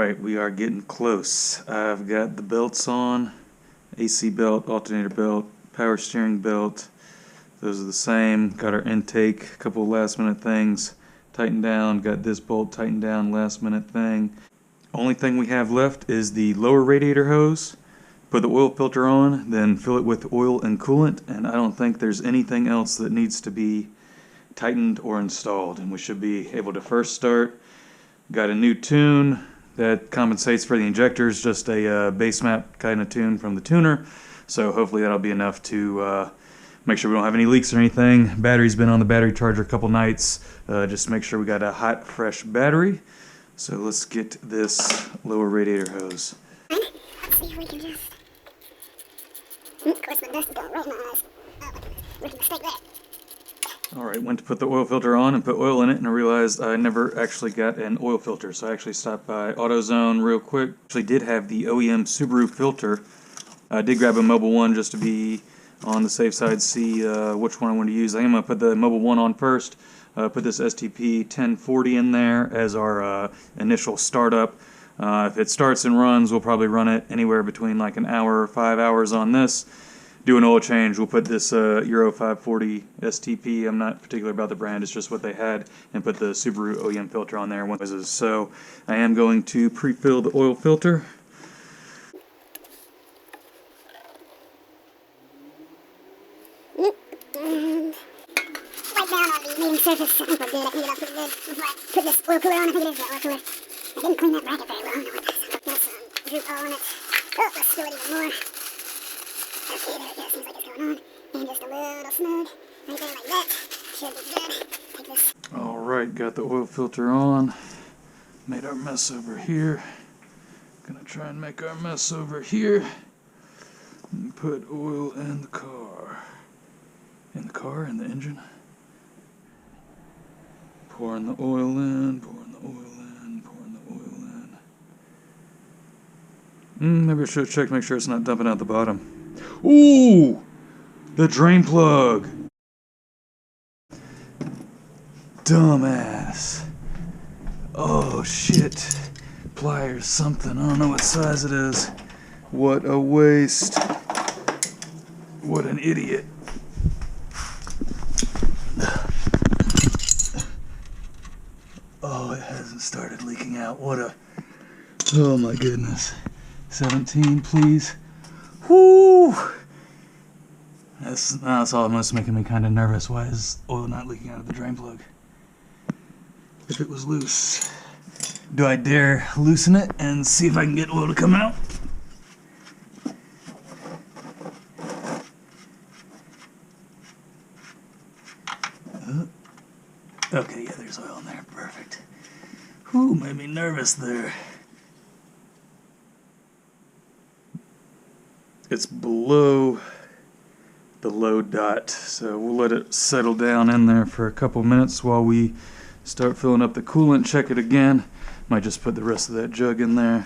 Alright, we are getting close. I've got the belts on, AC belt, alternator belt, power steering belt. Those are the same. Got our intake, a couple of last minute things tightened down. Got this bolt tightened down, last minute thing. Only thing we have left is the lower radiator hose. Put the oil filter on, then fill it with oil and coolant, and I don't think there's anything else that needs to be tightened or installed, and we should be able to first start. Got a new tune that compensates for the injectors, just a base map kind of tune from the tuner, so hopefully that'll be enough to make sure we don't have any leaks or anything. Battery's been on the battery charger a couple nights, just to make sure we got a hot, fresh battery. So let's get this lower radiator hose. Let's see if we can just... Of course, my dust is going right in my eyes. Oh, rookie mistake there. Alright, went to put the oil filter on and put oil in it, and I realized I never actually got an oil filter, so I actually stopped by AutoZone real quick. Actually did have the OEM Subaru filter. I did grab a mobile one just to be on the safe side, see which one I want to use. I think I'm going to put the mobile one on first, put this STP 1040 in there as our initial startup. If it starts and runs, we'll probably run it anywhere between like an hour or 5 hours on this. Do an oil change. We'll put this Euro 540 STP. I'm not particular about the brand, it's just what they had, and put the Subaru OEM filter on there. So I am going to pre-fill the oil filter. Wipe down on the mating surface. I think we're good. I think it up pretty good. Put this oil cooler on. I think it is the oil cooler. I didn't clean that bracket very well. I don't know what this. Got some droop all on it. Oh, let's spill it even more. Okay, there it goes. Seems like it's going on. And just a little smooth. Right there like that. Should be good. Take this. Alright, got the oil filter on. Made our mess over here. Gonna try and make our mess over here. And put oil in the car. In the engine. Pouring the oil in, pouring the oil in, pouring the oil in. Maybe I should check, make sure it's not dumping out the bottom. Ooh! The drain plug! Dumbass. Oh shit. Pliers something. I don't know what size it is. What a waste. What an idiot. Oh, it hasn't started leaking out. What a... Oh my goodness. 17, please. Whoo! That's almost making me kind of nervous. Why is oil not leaking out of the drain plug? If it was loose. Do I dare loosen it and see if I can get oil to come out? Okay, yeah, there's oil in there. Perfect. Whew, made me nervous there. It's below the low dot, so we'll let it settle down in there for a couple minutes while we start filling up the coolant. Check it again. Might just put the rest of that jug in there.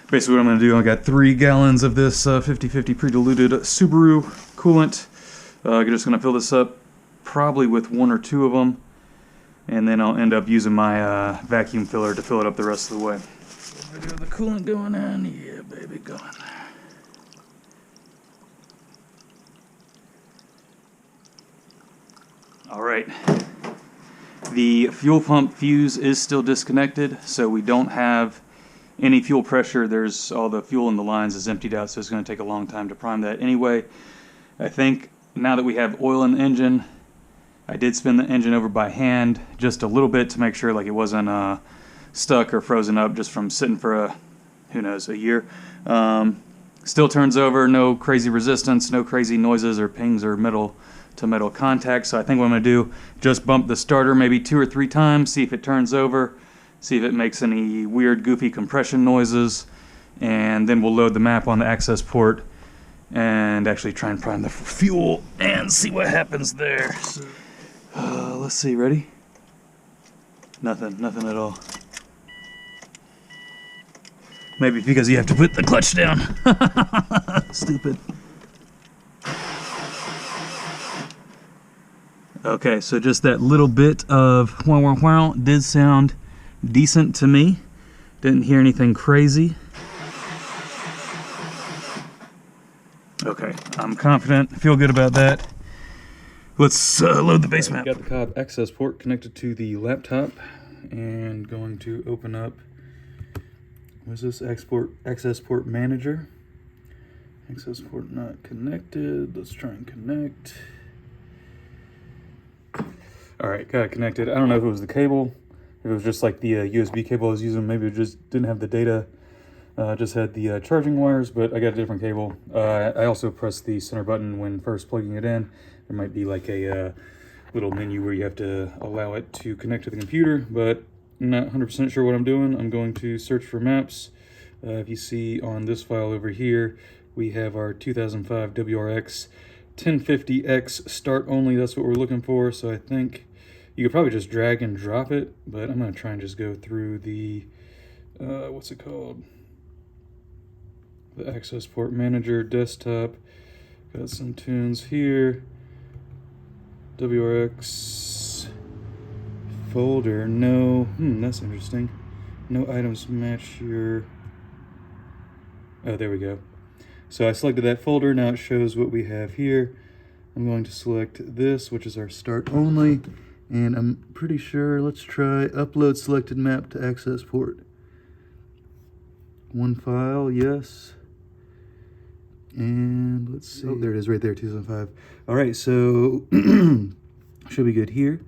Basically what I'm going to do, I got 3 gallons of this 50/50 pre-diluted Subaru coolant. I'm just going to fill this up probably with 1 or 2 of them, and then I'll end up using my vacuum filler to fill it up the rest of the way. So we got the coolant going in. Yeah, baby, going there. Alright, the fuel pump fuse is still disconnected, so we don't have any fuel pressure. There's all the fuel in the lines is emptied out, so it's going to take a long time to prime that anyway. I think now that we have oil in the engine, I did spin the engine over by hand just a little bit to make sure like it wasn't stuck or frozen up just from sitting for who knows, a year. Still turns over, no crazy resistance, no crazy noises or pings or metal to metal contact. So I think what I'm going to do, just bump the starter maybe 2 or 3 times, see if it turns over, see if it makes any weird goofy compression noises, and then we'll load the map on the access port and actually try and prime the fuel and see what happens there. So, let's see, ready? Nothing at all. Maybe because you have to put the clutch down. Stupid. Okay, so just that little bit of wow wow wow did sound decent to me. Didn't hear anything crazy. Okay, I'm confident, feel good about that. Let's load the base map. Got the Cobb access port connected to the laptop and going to open up, what's this, access port manager. Access port not connected. Let's try and connect. All right, got it connected. I don't know if it was the cable, if it was just like the USB cable I was using. Maybe it just didn't have the data. Just had the charging wires, but I got a different cable. I also pressed the center button when first plugging it in. There might be like a little menu where you have to allow it to connect to the computer, but I'm not 100% sure what I'm doing. I'm going to search for maps. If you see on this file over here, we have our 2005 WRX 1050X start only. That's what we're looking for. So I think you could probably just drag and drop it, but I'm going to try and just go through the, what's it called? The access port manager desktop. Got some tunes here. WRX folder. No, that's interesting. No items match your, oh, there we go. So I selected that folder. Now it shows what we have here. I'm going to select this, which is our start only. And I'm pretty sure, let's try upload selected map to access port. One file, yes. And let's see. Oh, there it is right there, 2005. All right, so should be good here.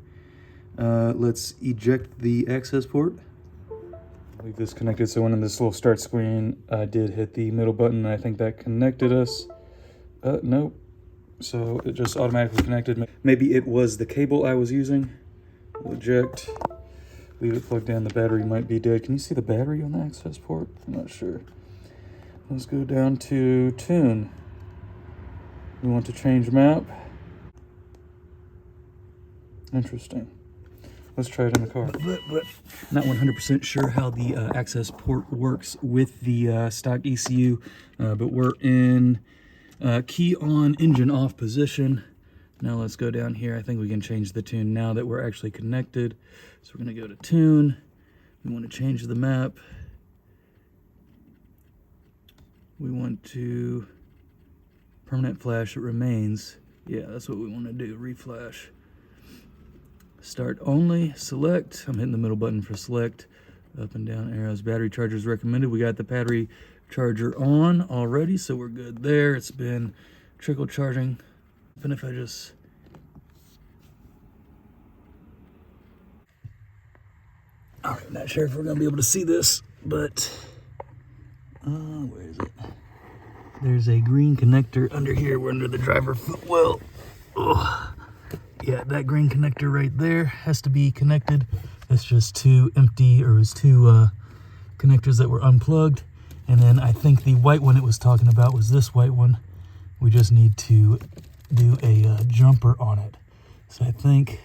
Let's eject the access port. Leave this connected, so when in this little start screen, I did hit the middle button, and I think that connected us. Nope. So it just automatically connected. Maybe it was the cable I was using. We'll eject. Leave it plugged in. The battery might be dead. Can you see the battery on the access port? I'm not sure. Let's go down to tune. We want to change map. Interesting. Let's try it in the car. Not 100% sure how the access port works with the stock ECU, but we're in key on, engine off position. Now let's go down here. I think we can change the tune now that we're actually connected. So we're going to go to tune. We want to change the map. We want to permanent flash, it remains. Yeah, that's what we want to do, reflash. Start only, select. I'm hitting the middle button for select. Up and down arrows, battery chargers recommended. We got the battery charger on already, so we're good there. It's been trickle charging. And if I just, all right, not sure if we're gonna be able to see this, but where is it? There's a green connector under here. We're under the driver footwell. Oh, yeah, that green connector right there has to be connected. It's just two empty, or it was two connectors that were unplugged. And then I think the white one it was talking about was this white one. We just need to do a jumper on it. So I think,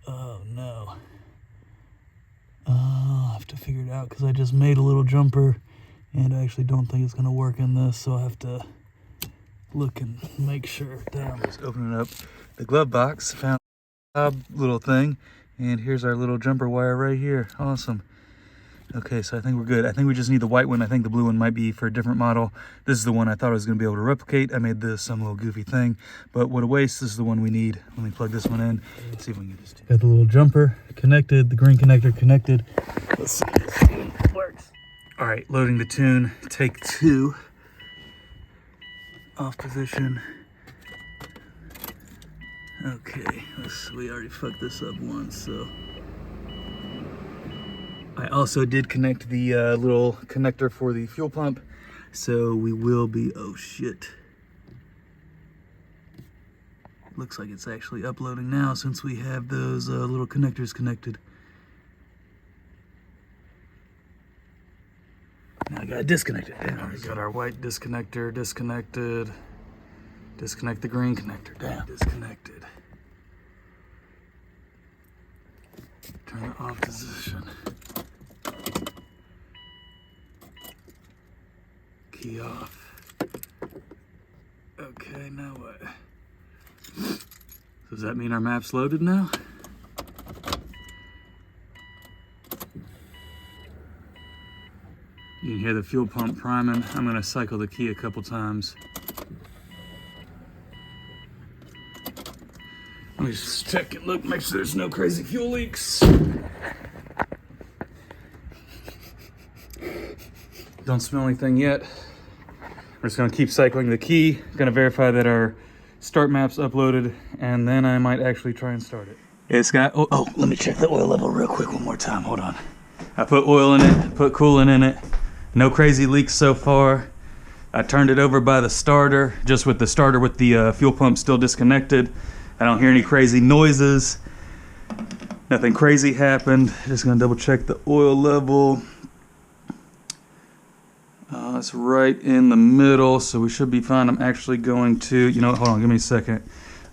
oh no. I'll have to figure it out because I just made a little jumper and I actually don't think it's gonna work in this, so I'll have to look and make sure. Damn. Just opening up the glove box, found a little thing, and here's our little jumper wire right here. Awesome. Okay, so I think we're good. I think we just need the white one. I think the blue one might be for a different model. This is the one I thought I was gonna be able to replicate. I made this some little goofy thing, but what a waste. This is the one we need. Let me plug this one in. Let's see if we can get this. Got the little jumper connected, the green connector connected. Let's see if this thing works. All right, loading the tune, take 2. Off position. Okay, we already fucked this up once, so. I also did connect the little connector for the fuel pump, so we will be, oh shit. Looks like it's actually uploading now since we have those little connectors connected. Now I gotta disconnect it. Damn, we got our white disconnector disconnected. Disconnect the green connector. Damn, disconnected. Turn it off position. Key off. Okay, now what? Does that mean our map's loaded now? You can hear the fuel pump priming. I'm gonna cycle the key a couple times. Let me just check and look, make sure there's no crazy fuel leaks. Don't smell anything yet. We're just gonna keep cycling the key. Gonna verify that our start map's uploaded, and then I might actually try and start it. It's got, oh, let me check the oil level real quick one more time, hold on. I put oil in it, put coolant in it. No crazy leaks so far. I turned it over by the starter, just with the starter with the fuel pump still disconnected. I don't hear any crazy noises. Nothing crazy happened. Just gonna double check the oil level. It's right in the middle, so we should be fine. I'm actually going to, you know what, hold on, give me a second.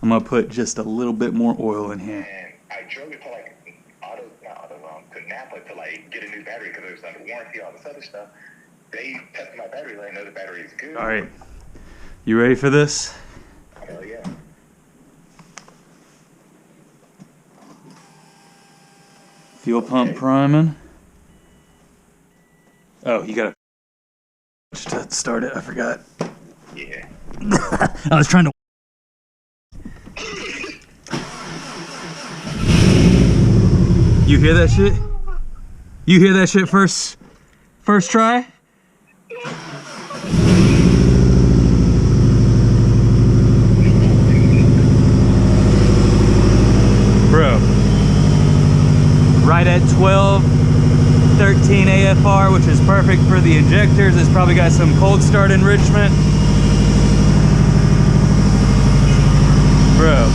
I'm gonna put just a little bit more oil in here. And I drove it to like to Napa to like get a new battery because it was under warranty, all this other stuff. They tested my battery, let me know the battery is good. All right, you ready for this? Hell yeah. Fuel pump priming. Oh, you gotta to start it, I forgot. Yeah. I was trying to. You hear that shit? You hear that shit first try? Bro. Right at 12, 13 AFR, which is perfect for the injectors. It's probably got some cold start enrichment. Bro.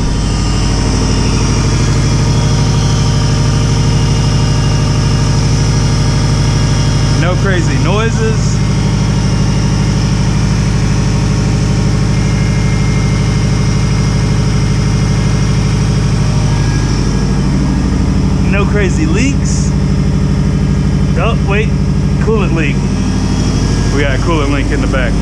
No crazy noises. No crazy leaks. Oh, wait, coolant leak. We got a coolant leak in the back.